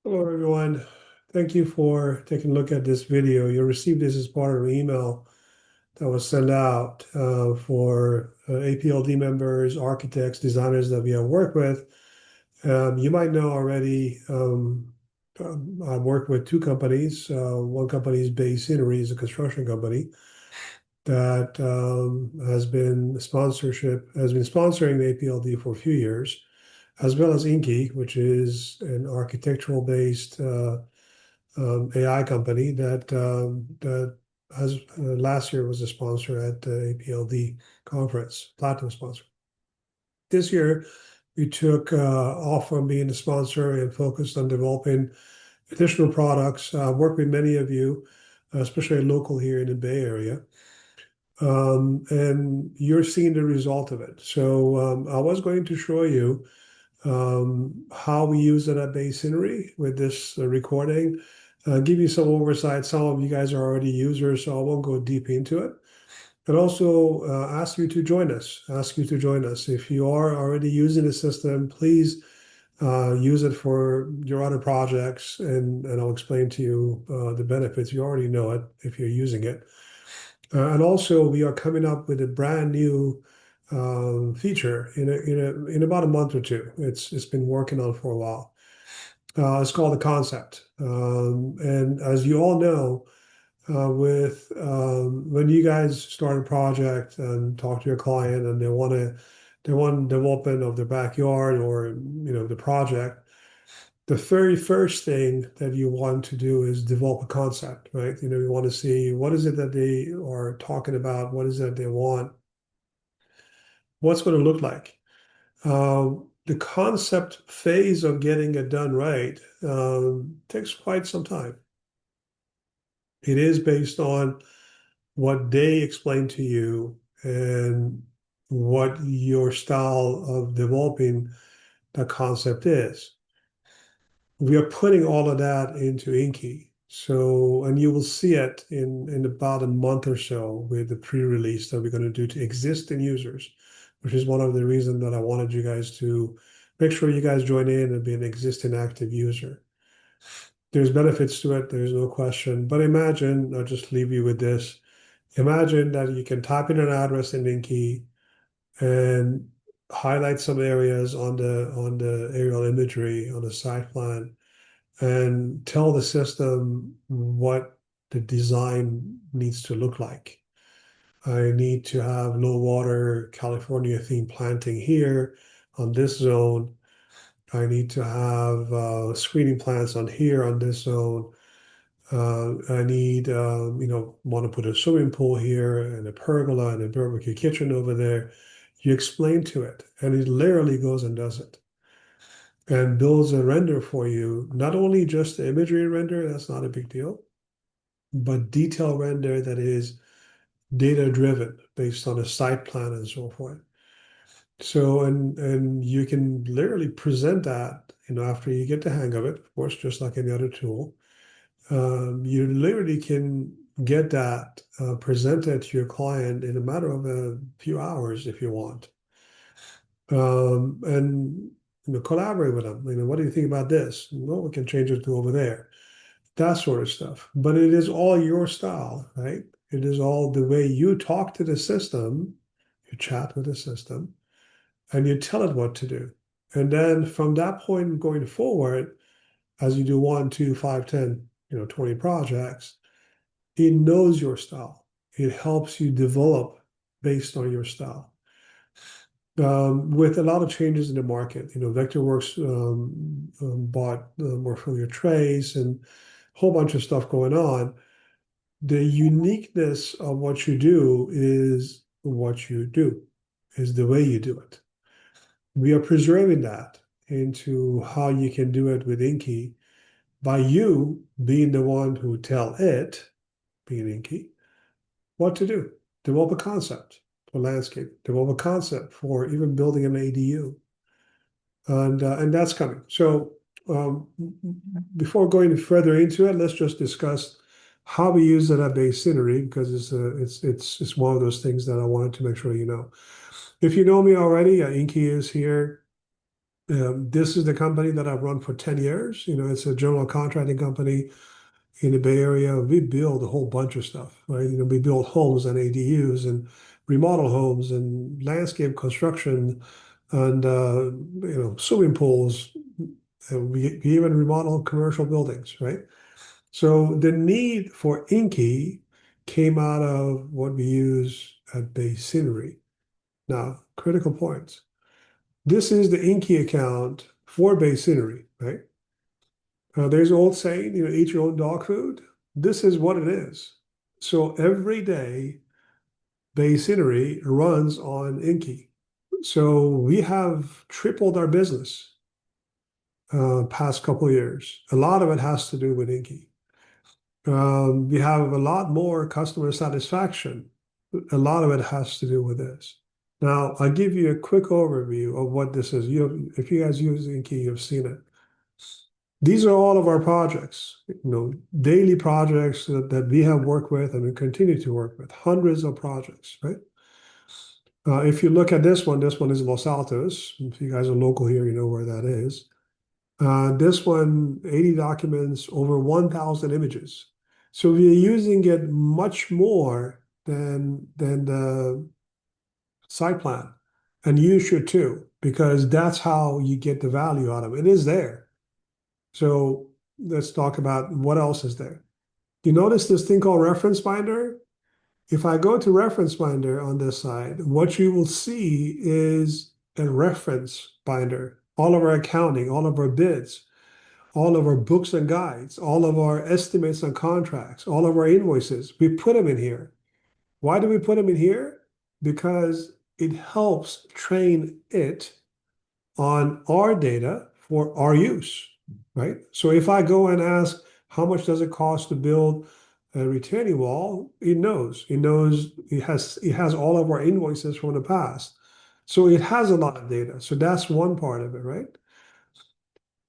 Hello, everyone. Thank you for taking a look at this video. You'll receive this as part of an email that was sent out for APLD members, architects, designers that we have worked with. You might know already, I've worked with two companies. One company is Bay Scenery, is a construction company that has been sponsoring the APLD for a few years, as well as InQI, which is an architectural-based AI company that has last year was a sponsor at the APLD conference, platinum sponsor. This year, we took off from being a sponsor and focused on developing additional products. Worked with many of you, especially local here in the Bay Area. And you're seeing the result of it. So I was going to show you how we use it at Bay Scenery with this recording, give you some oversight. Some of you guys are already users, so I won't go deep into it. And also ask you to join us. Ask you to join us. If you are already using the system, please use it for your other projects, and I'll explain to you the benefits. You already know it if you're using it. And also, we are coming up with a brand new feature in about a month or two. It's been working on for a while. It's called the concept. And as you all know, with when you guys start a project and talk to your client and they want development of their backyard or the project, the very first thing that you want to do is develop a concept, right? You want to see what is it that they are talking about, what is it they want, what's going to look like. The concept phase of getting it done right takes quite some time. It is based on what they explain to you and what your style of developing the concept is. We are putting all of that into InQI. So, and you will see it in about a month or so with the pre-release that we're going to do to existing users, which is one of the reasons that I wanted you guys to make sure you guys join in and be an existing active user. There's benefits to it, there's no question. But imagine, I'll just leave you with this. Imagine that you can type in an address in InQI and highlight some areas on the aerial imagery on the site plan and tell the system what the design needs to look like. I need to have low water California themed planting here on this zone. I need to have screening plants on here on this zone. I need, want to put a swimming pool here and a pergola and a barbecue kitchen over there. You explain to it, and it literally goes and does it and builds a render for you. Not only just the imagery render, that's not a big deal, but detail render that is data driven based on a site plan and so forth. So, and you can literally present that, after you get the hang of it, of course, just like any other tool. You literally can get that presented to your client in a matter of a few hours if you want. And collaborate with them. What do you think about this? Well, we can change it to over there. That sort of stuff. But it is all your style, right? It is all the way you talk to the system, you chat with the system, and you tell it what to do. And then from that point going forward, as you do 1, 2, 5, 10, 20 projects, it knows your style. It helps you develop based on your style. With a lot of changes in the market, Vectorworks bought Morpholia Trace and a whole bunch of stuff going on. The uniqueness of what you do is what you do, is the way you do it. We are preserving that into how you can do it with InQI by you being the one who tell it, being InQI, what to do. Develop a concept for landscape, develop a concept for even building an ADU. And that's coming. So before going further into it, let's just discuss how we use it at Bay Scenery, because it's one of those things that I wanted to make sure you know. If you know me already, InQI is here. This is the company that I've run for 10 years. It's a general contracting company in the Bay Area. We build a whole bunch of stuff, right? We build homes and ADUs and remodel homes and landscape construction and swimming pools. We even remodel commercial buildings, right? So the need for InQI came out of what we use at Bay Scenery. Now, critical points. This is the InQI account for Bay Scenery, right? There's an old saying, eat your own dog food. This is what it is. So every day, Bay Scenery runs on InQI. So we have tripled our business past couple of years. A lot of it has to do with InQI. We have a lot more customer satisfaction. A lot of it has to do with this. Now, I'll give you a quick overview of what this is. If you guys use InQI, you've seen it. These are all of our projects, daily projects that we have worked with and we continue to work with, hundreds of projects, right? If you look at this one is Los Altos. If you guys are local here, you know where that is. This one, 80 documents, over 1,000 images. So we're using it much more than the site plan. And you should too, because that's how you get the value out of it. It is there. So let's talk about what else is there. You notice this thing called reference binder? If I go to reference binder on this side, what you will see is a reference binder. All of our accounting, all of our bids, all of our books and guides, all of our estimates and contracts, all of our invoices, we put them in here. Why do we put them in here? Because it helps train it on our data for our use, right? So if I go and ask, how much does it cost to build a retaining wall? It knows. It has all of our invoices from the past. So it has a lot of data. So that's one part of it, right?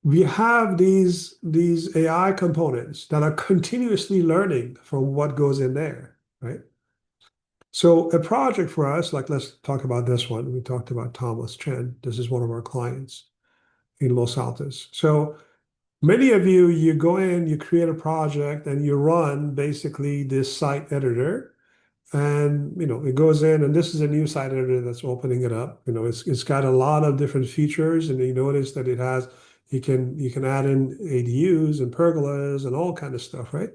We have these AI components that are continuously learning from what goes in there, right? So a project for us, like let's talk about this one. We talked about Thomas Chen. This is one of our clients in Los Altos. So many of you go in, you create a project, and you run basically this site editor. And it goes in, and this is a new site editor that's opening it up. It's got a lot of different features, and you notice that you can add in ADUs and pergolas and all kind of stuff, right?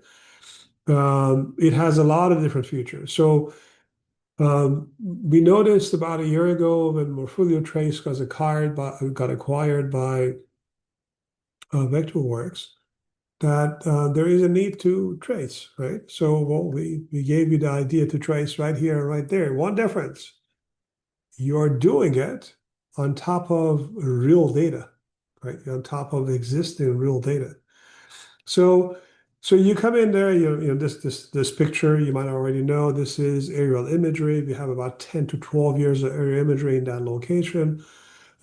It has a lot of different features. So we noticed about a year ago when Morfolio Trace got acquired by Vectorworks that there is a need to trace, right? So, well, we gave you the idea to trace right here, right there. One difference, you're doing it on top of real data, right? On top of existing real data. So you come in there, this picture, you might already know, this is aerial imagery. We have about 10 to 12 years of aerial imagery in that location.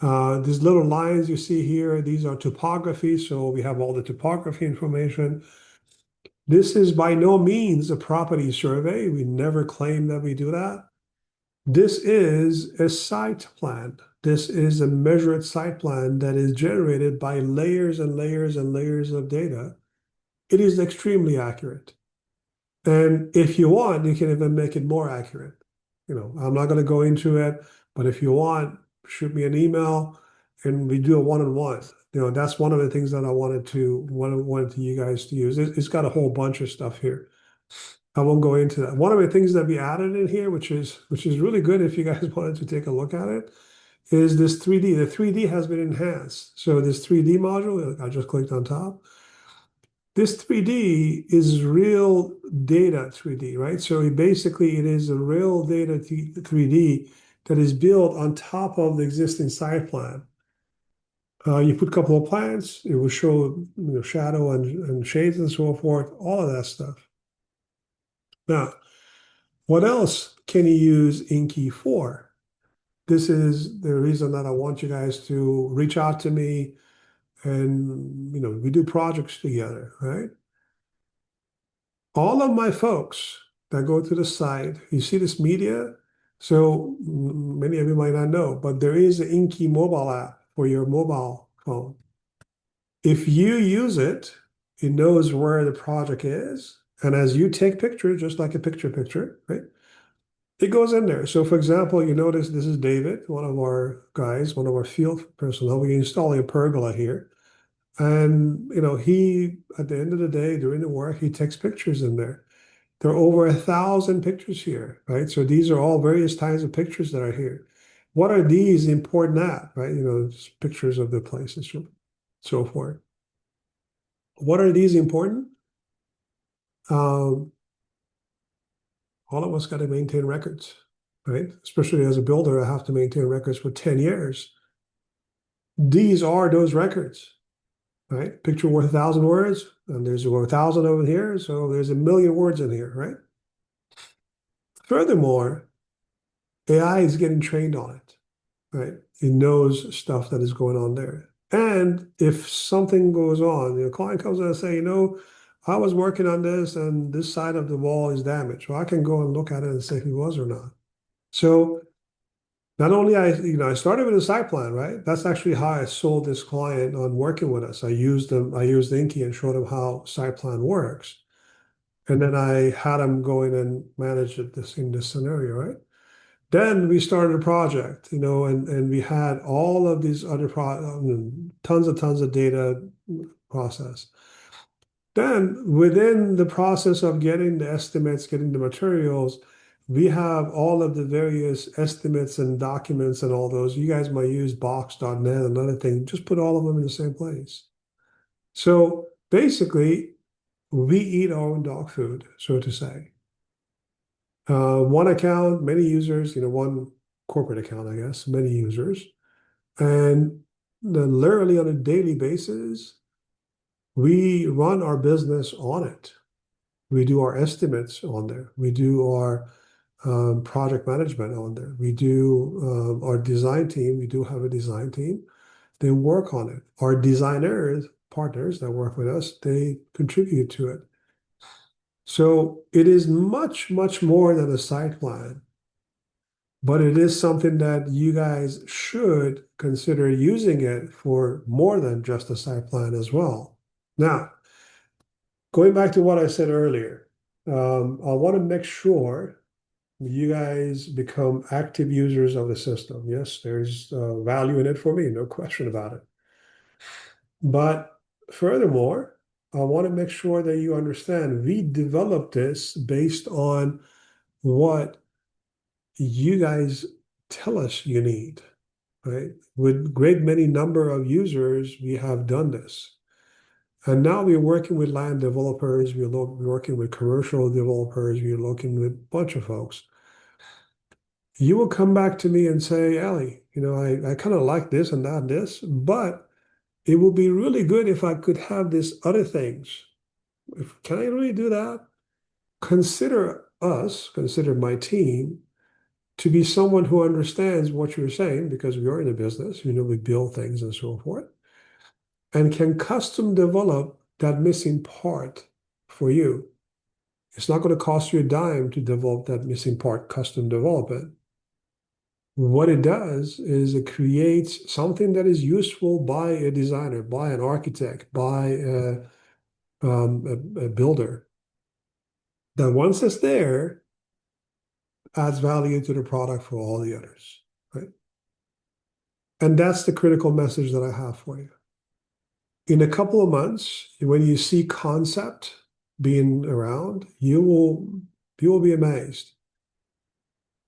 These little lines you see here, these are topography, so we have all the topography information. This is by no means a property survey. We never claim that we do that. This is a site plan. This is a measured site plan that is generated by layers and layers and layers of data. It is extremely accurate. And if you want, you can even make it more accurate. I'm not going to go into it, but if you want, shoot me an email and we do a one-on-one. That's one of the things that I wanted you guys to use. It's got a whole bunch of stuff here. I won't go into that. One of the things that we added in here, which is really good if you guys wanted to take a look at it, is this 3D. The 3D has been enhanced. So this 3D module, I just clicked on top. This 3D is real data 3D, right? So it is a real data 3D that is built on top of the existing site plan. You put a couple of plants, it will show shadow and shades and so forth, all of that stuff. Now, what else can you use InQI for? This is the reason that I want you guys to reach out to me and we do projects together, right? All of my folks that go to the site, you see this media? So many of you might not know, but there is an InQI mobile app for your mobile phone. If you use it, it knows where the project is. And as you take pictures, just like a picture, right? It goes in there. So for example, you notice this is David, one of our guys, one of our field personnel. We're installing a pergola here. And he at the end of the day, during the work, he takes pictures in there. There are over 1,000 pictures here, right? So these are all various kinds of pictures that are here. What are these important at, right? Just pictures of the place and so forth. What are these important? Um, all of us got to maintain records, right? Especially as a builder, I have to maintain records for 10 years. These are those records, right? Picture worth 1,000 words, and there's over 1,000 over here, so there's 1,000,000 words in here, right? Furthermore, AI is getting trained on it, right? It knows stuff that is going on there. And if something goes on, the client comes in and say, I was working on this and this side of the wall is damaged. Well, I can go and look at it and say if it was or not. So not only I started with a site plan, right? That's actually how I sold this client on working with us. I used InQI and showed them how site plan works. And then I had them go in and manage it in this scenario, right? Then we started a project, and we had all of these other tons of data process. Then within the process of getting the estimates, getting the materials, we have all of the various estimates and documents and all those. You guys might use box.net and other things. Just put all of them in the same place. So basically, we eat our own dog food, so to say. One account, many users, one corporate account, I guess, many users. And then literally on a daily basis, we run our business on it. We do our estimates on there. We do our project management on there. We do our design team. We do have a design team. They work on it. Our designers, partners that work with us, they contribute to it. So it is much, much more than a site plan, but it is something that you guys should consider using it for more than just a site plan as well. Now, going back to what I said earlier, I want to make sure you guys become active users of the system. Yes, there's value in it for me, no question about it. But furthermore, I want to make sure that you understand we developed this based on what you guys tell us you need, right? With great many number of users, we have done this. And now we're working with land developers, we're working with commercial developers, we're working with a bunch of folks. You will come back to me and say, Ellie, I kind of like this and that and this, but it would be really good if I could have these other things. Can I really do that? Consider my team to be someone who understands what you're saying because we are in a business, we build things and so forth, and can custom develop that missing part for you. It's not going to cost you a dime to develop that missing part, custom develop it. What it does is it creates something that is useful by a designer, by an architect, by a builder. That once it's there, adds value to the product for all the others, right? And that's the critical message that I have for you. In a couple of months, when you see concept being around, you will be amazed.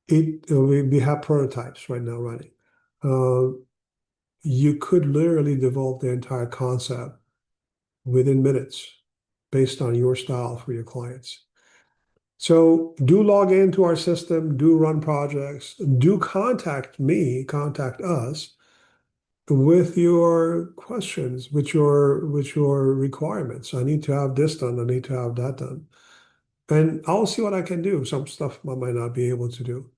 We have prototypes right now running. You could literally develop the entire concept within minutes based on your style for your clients. So do log into our system, do run projects, do contact me, contact us with your questions, with your requirements. I need to have this done, I need to have that done. And I'll see what I can do. Some stuff I might not be able to do.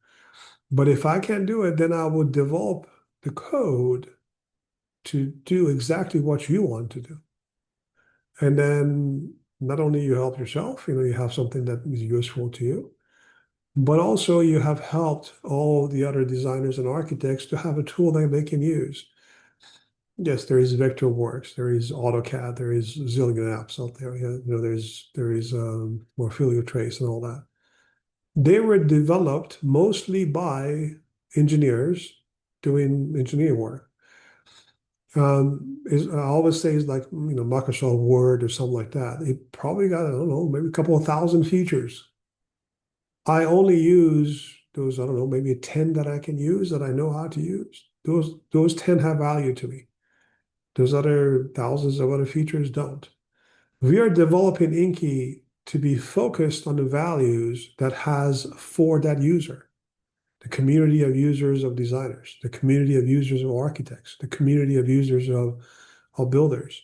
But if I can't do it, then I would develop the code to do exactly what you want to do. And then not only you help yourself, you have something that is useful to you, but also you have helped all the other designers and architects to have a tool that they can use. Yes, there is Vectorworks, there is AutoCAD, there is a zillion apps out there. Yeah, there is Morphilio Trace and all that. They were developed mostly by engineers doing engineering work. I always say it's like Microsoft Word or something like that. It probably got, I don't know, maybe a couple of thousand features. I only use those, I don't know, maybe 10 that I can use that I know how to use. Those 10 have value to me. Those other thousands of other features don't. We are developing InQI to be focused on the values that has for that user, the community of users of designers, the community of users of architects, the community of users of builders.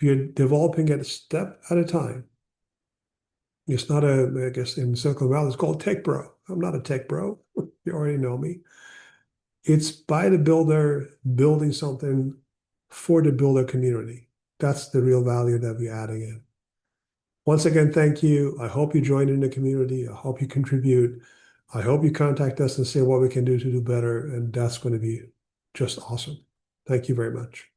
We are developing it a step at a time. It's not I guess in Silicon Valley, it's called tech bro. I'm not a tech bro. You already know me. It's by the builder building something for the builder community. That's the real value that we're adding in. Once again, thank you. I hope you join in the community. I hope you contribute. I hope you contact us and say what we can do to do better. And that's going to be just awesome. Thank you very much.